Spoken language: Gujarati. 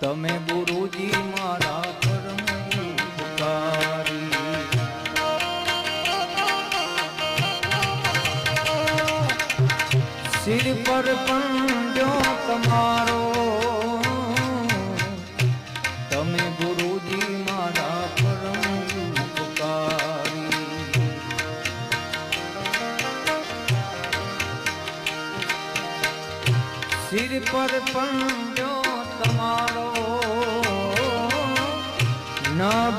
તમે ગુરુજી મારા પરમ ઉપકારી સિર પર પંજો તમારો તમે ગુરુજી મારા પરમ ઉપકારી સિર પર પંજો તમારો નભ